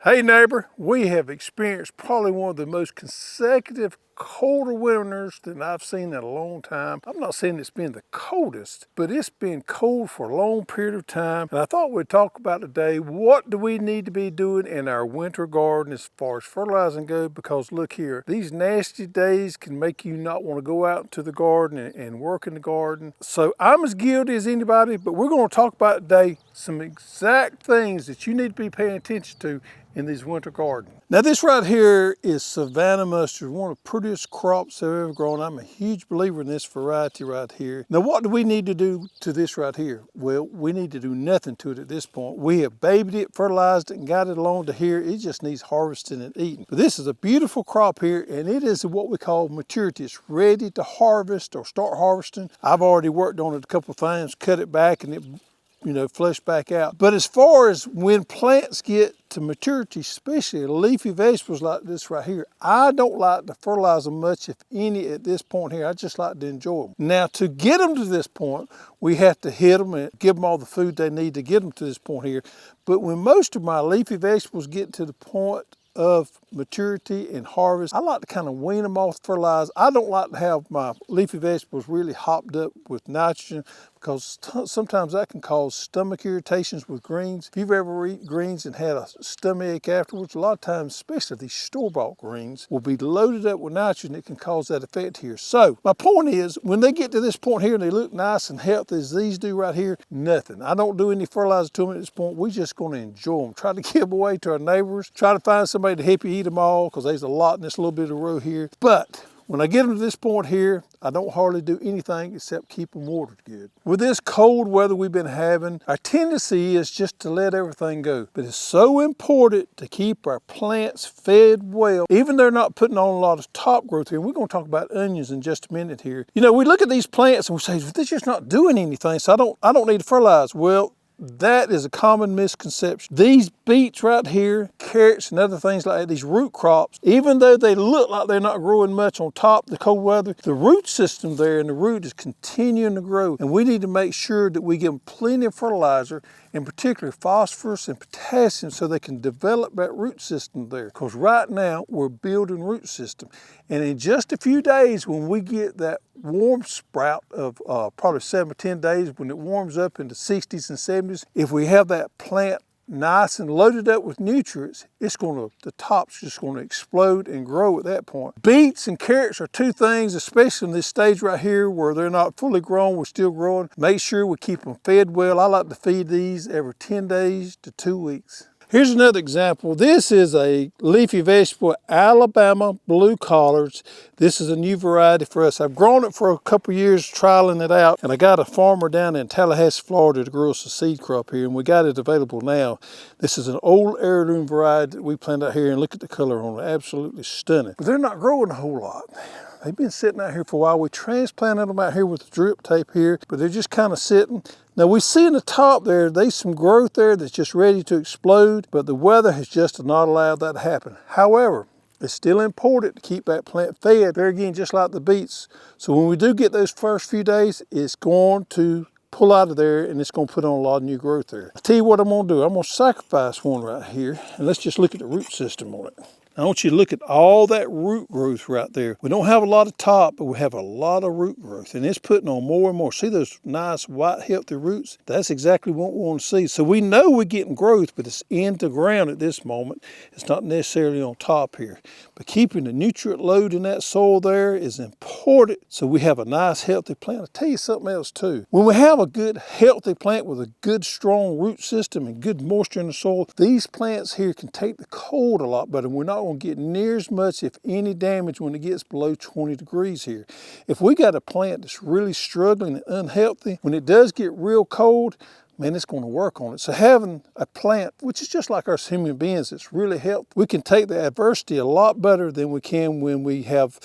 Hey neighbor, we have experienced probably one of the most consecutive colder winters than I've seen in a long time. I'm not saying it's been the coldest, but it's been cold for a long period of time. And I thought we'd talk about today, what do we need to be doing in our winter garden as far as fertilizing goes? Because look here, these nasty days can make you not want to go out into the garden and work in the garden. So I'm as guilty as anybody, but we're going to talk about today some exact things that you need to be paying attention to in these winter gardens. Now this right here is Savannah Mustard, one of the prettiest crops I've ever grown. I'm a huge believer in this variety right here. Now what do we need to do to this right here? Well, we need to do nothing to it at this point. We have babied it, fertilized it, and got it along to here. It just needs harvesting and eating. But this is a beautiful crop here, and it is what we call maturity. It's ready to harvest or start harvesting. I've already worked on it a couple of times, cut it back, and it flush back out. But as far as when plants get to maturity, especially leafy vegetables like this right here, I don't like to fertilize them much, if any, at this point here. I just like to enjoy them. Now, to get them to this point, we have to hit them and give them all the food they need to get them to this point here. But when most of my leafy vegetables get to the point of maturity and harvest, I like to kind of wean them off fertilizer. I don't like to have my leafy vegetables really hopped up with nitrogen, because sometimes that can cause stomach irritations with greens. If you've ever eaten greens and had a stomach ache afterwards, a lot of times, especially these store-bought greens, will be loaded up with nitrogen. It can cause that effect here. So my point is, when they get to this point here and they look nice and healthy as these do right here, nothing. I don't do any fertilizer to them at this point. We're just going to enjoy them. Try to give them away to our neighbors. Try to find somebody to help you eat them all, because there's a lot in this little bit of row here. But when I get them to this point here, I don't hardly do anything except keep them watered good. With this cold weather we've been having, our tendency is just to let everything go. But it's so important to keep our plants fed well, even though they're not putting on a lot of top growth here. And we're going to talk about onions in just a minute here. We look at these plants and we say, they're just not doing anything, so I don't need to fertilize. Well, that is a common misconception. These beets right here, carrots and other things like that, these root crops, even though they look like they're not growing much on top of the cold weather, the root system there and the root is continuing to grow. And we need to make sure that we give them plenty of fertilizer, in particular phosphorus and potassium, so they can develop that root system there. Because right now we're building root system. And in just a few days, when we get that warm sprout of probably 7 or 10 days, when it warms up into 60s and 70s, if we have that plant nice and loaded up with nutrients, the top's just going to explode and grow at that point. Beets and carrots are two things, especially in this stage right here where they're not fully grown, we're still growing. Make sure we keep them fed well. I like to feed these every 10 days to 2 weeks. Here's another example. This is a leafy vegetable, Alabama Blue Collards. This is a new variety for us. I've grown it for a couple years, trialing it out, and I got a farmer down in Tallahassee, Florida to grow us a seed crop here, and we got it available now. This is an old heirloom variety that we planted out here, and look at the color on it, absolutely stunning. But they're not growing a whole lot. They've been sitting out here for a while. We transplanted them out here with the drip tape here, but they're just kind of sitting. Now we see in the top there's some growth there that's just ready to explode, but the weather has just not allowed that to happen. However, it's still important to keep that plant fed, there again, just like the beets. So when we do get those first few days, it's going to pull out of there and it's going to put on a lot of new growth there. I'll tell you what I'm going to do. I'm going to sacrifice one right here, and let's just look at the root system on it. I want you to look at all that root growth right there. We don't have a lot of top, but we have a lot of root growth, and it's putting on more and more. See those nice, white, healthy roots? That's exactly what we want to see. So we know we're getting growth, but it's in the ground at this moment. It's not necessarily on top here. But keeping the nutrient load in that soil there is important, so we have a nice, healthy plant. I'll tell you something else too. When we have a good, healthy plant with a good, strong root system and good moisture in the soil, these plants here can take the cold a lot better. We're not going to get near as much, if any, damage when it gets below 20 degrees here. If we got a plant that's really struggling and unhealthy, when it does get real cold, man, it's going to work on it. So having a plant, which is just like us human beings, it's really healthy, we can take the adversity a lot better than we can when we have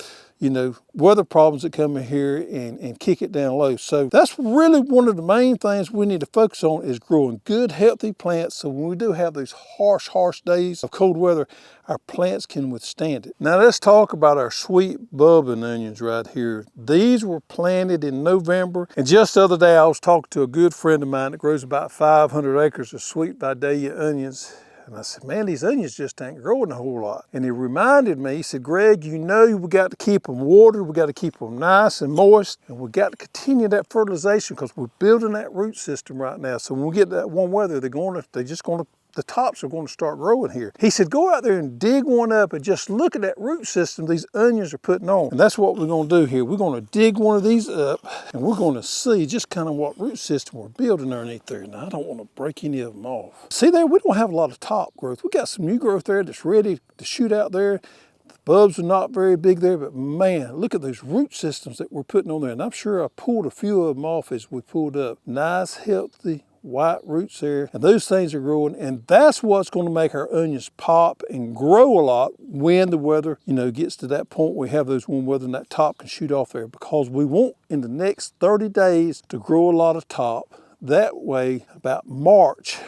weather problems that come in here and kick it down low. So that's really one of the main things we need to focus on, is growing good, healthy plants. So when we do have these harsh days of cold weather, our plants can withstand it. Now let's talk about our sweet bubbling onions right here. These were planted in November. And just the other day, I was talking to a good friend of mine that grows about 500 acres of sweet Vidalia onions. And I said, man, these onions just ain't growing a whole lot. And he reminded me, he said, Greg, you know we got to keep them watered, we got to keep them nice and moist, and we got to continue that fertilization because we're building that root system right now. So when we get that warm weather, the tops are going to start growing here. He said, go out there and dig one up and just look at that root system these onions are putting on. And that's what we're going to do here. We're going to dig one of these up and we're going to see just kind of what root system we're building underneath there. Now, I don't want to break any of them off. See there, we don't have a lot of top growth. We got some new growth there that's ready to shoot out there. The bulbs are not very big there, but man, look at those root systems that we're putting on there. And I'm sure I pulled a few of them off as we pulled up. Nice, healthy, white roots there, and those things are growing, and that's what's going to make our onions pop and grow a lot when the weather, gets to that point where we have those warm weather and that top can shoot off there, because we want in the next 30 days to grow a lot of top. That way, about March,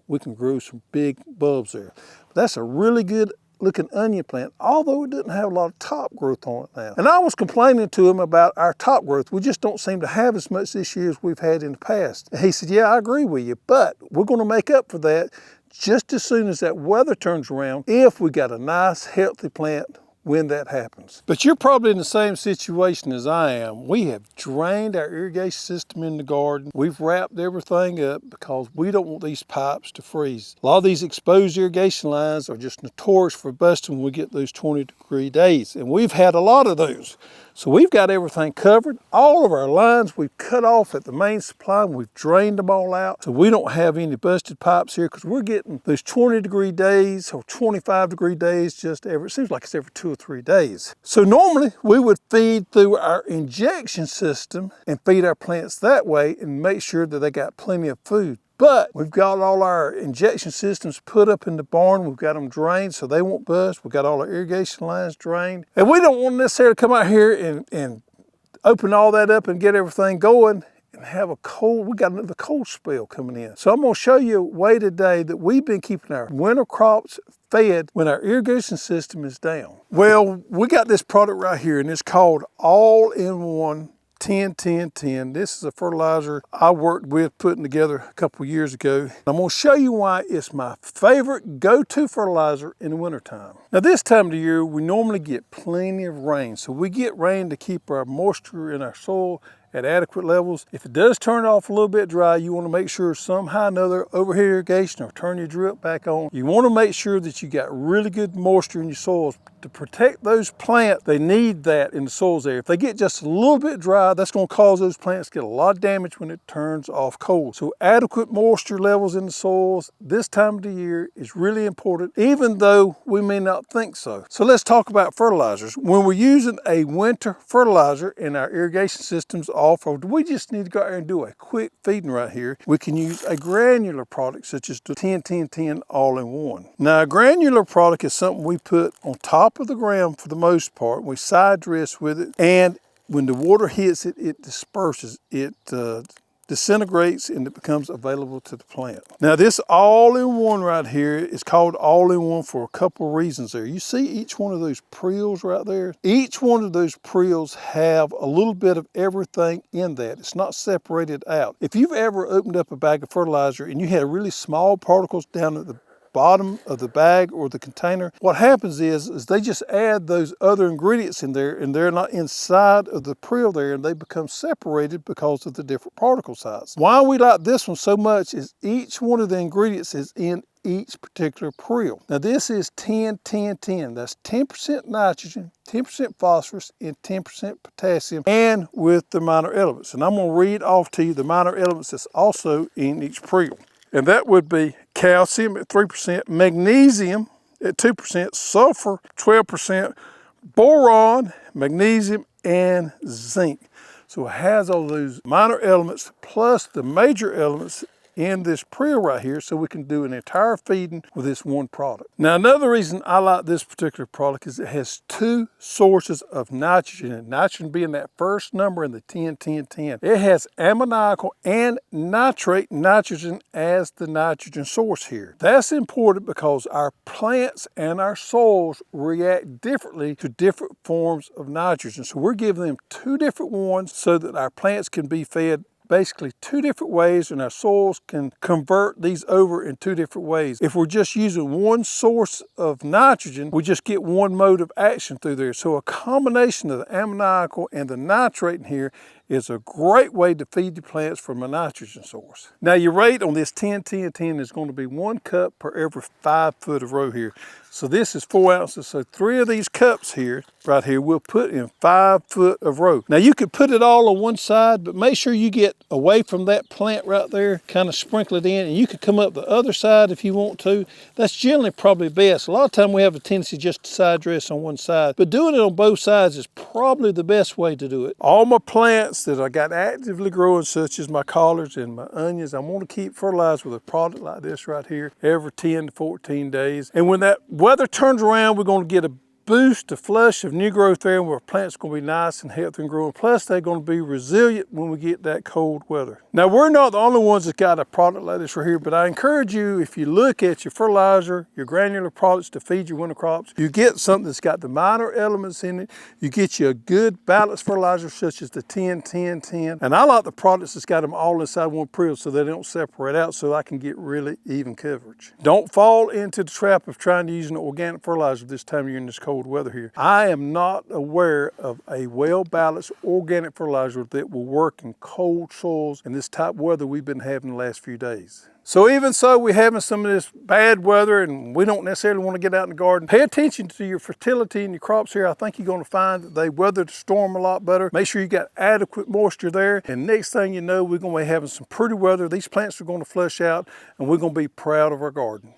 we can grow some big bulbs there. But that's a really good looking onion plant, although it doesn't have a lot of top growth on it now. And I was complaining to him about our top growth. We just don't seem to have as much this year as we've had in the past. And he said, yeah, I agree with you, but we're going to make up for that just as soon as that weather turns around, if we got a nice, healthy plant when that happens. But you're probably in the same situation as I am. We have drained our irrigation system in the garden. We've wrapped everything up because we don't want these pipes to freeze. A lot of these exposed irrigation lines are just notorious for busting when we get those 20-degree days. And we've had a lot of those. So we've got everything covered. All of our lines we've cut off at the main supply, and we've drained them all out. So we don't have any busted pipes here, because we're getting those 20-degree days or 25-degree days it seems like it's every 2 or 3 days. So normally we would feed through our injection system and feed our plants that way and make sure that they got plenty of food. But we've got all our injection systems put up in the barn. We've got them drained so they won't bust. We've got all our irrigation lines drained. And we don't want to necessarily come out here and open all that up and get everything going and have we got another cold spell coming in. So I'm going to show you a way today that we've been keeping our winter crops fed when our irrigation system is down. Well, we got this product right here, and it's called All-in-One 10-10-10. This is a fertilizer I worked with putting together a couple years ago. I'm going to show you why it's my favorite go-to fertilizer in the wintertime. Now, this time of the year, we normally get plenty of rain. So we get rain to keep our moisture in our soil at adequate levels. If it does turn off a little bit dry, you want to make sure somehow or another overhead irrigation or turn your drip back on. You want to make sure that you got really good moisture in your soils. To protect those plants, they need that in the soils there. If they get just a little bit dry, that's going to cause those plants to get a lot of damage when it turns off cold. So adequate moisture levels in the soils this time of the year is really important, even though we may not think so. So let's talk about fertilizers. When we're using a winter fertilizer in our irrigation systems off-road, we just need to go out there and do a quick feeding right here. We can use a granular product such as the 10-10-10 all-in-one. Now, a granular product is something we put on top of the ground for the most part. We side dress with it, and when the water hits it, it disperses. It disintegrates and it becomes available to the plant. Now, this all-in-one right here is called all-in-one for a couple of reasons there. You see each one of those preels right there? Each one of those preels have a little bit of everything in that. It's not separated out. If you've ever opened up a bag of fertilizer and you had really small particles down at the bottom of the bag or the container, what happens is they just add those other ingredients in there, and they're not inside of the preel there, and they become separated because of the different particle size. Why we like this one so much is each one of the ingredients is in each particular preel. Now, this is 10-10-10. That's 10% nitrogen, 10% phosphorus, and 10% potassium, and with the minor elements. And I'm going to read off to you the minor elements that's also in each preel. And that would be calcium at 3%, magnesium at 2%, sulfur 12%, boron, magnesium, and zinc. So it has all those minor elements plus the major elements in this preel right here, so we can do an entire feeding with this one product. Now, another reason I like this particular product is it has 2 sources of nitrogen, and nitrogen being that first number in the 10-10-10. It has ammoniacal and nitrate nitrogen as the nitrogen source here. That's important because our plants and our soils react differently to different forms of nitrogen. So we're giving them 2 different ones so that our plants can be fed basically 2 different ways, and our soils can convert these over in 2 different ways. If we're just using one source of nitrogen, we just get one mode of action through there. So a combination of the ammoniacal and the nitrate in here is a great way to feed the plants from a nitrogen source. Now your rate on this 10-10-10 is going to be 1 cup per every 5 foot of row here. So this is 4 ounces. So 3 of these cups here, right here, we'll put in 5 foot of row. Now you could put it all on one side, but make sure you get away from that plant right there, kind of sprinkle it in, and you could come up the other side if you want to. That's generally probably best. A lot of time we have a tendency just to side dress on one side, but doing it on both sides is probably the best way to do it. All my plants that I got actively growing, such as my collards and my onions, I want to keep fertilized with a product like this right here every 10 to 14 days. And when that weather turns around, we're going to get a boost, a flush of new growth there, where plants are going to be nice and healthy and growing. Plus, they're going to be resilient when we get that cold weather. Now, we're not the only ones that got a product like this right here, but I encourage you, if you look at your fertilizer, your granular products to feed your winter crops, you get something that's got the minor elements in it. You get you a good balanced fertilizer such as the 10-10-10. And I like the products that's got them all inside one prill so they don't separate out, so I can get really even coverage. Don't fall into the trap of trying to use an organic fertilizer this time of year in this cold weather here. I am not aware of a well-balanced organic fertilizer that will work in cold soils and this type of weather we've been having the last few days. So even so, we're having some of this bad weather and we don't necessarily want to get out in the garden. Pay attention to your fertility in your crops here. I think you're going to find that they weather the storm a lot better. Make sure you got adequate moisture there. And next thing you know, we're going to be having some pretty weather. These plants are going to flush out and we're going to be proud of our garden.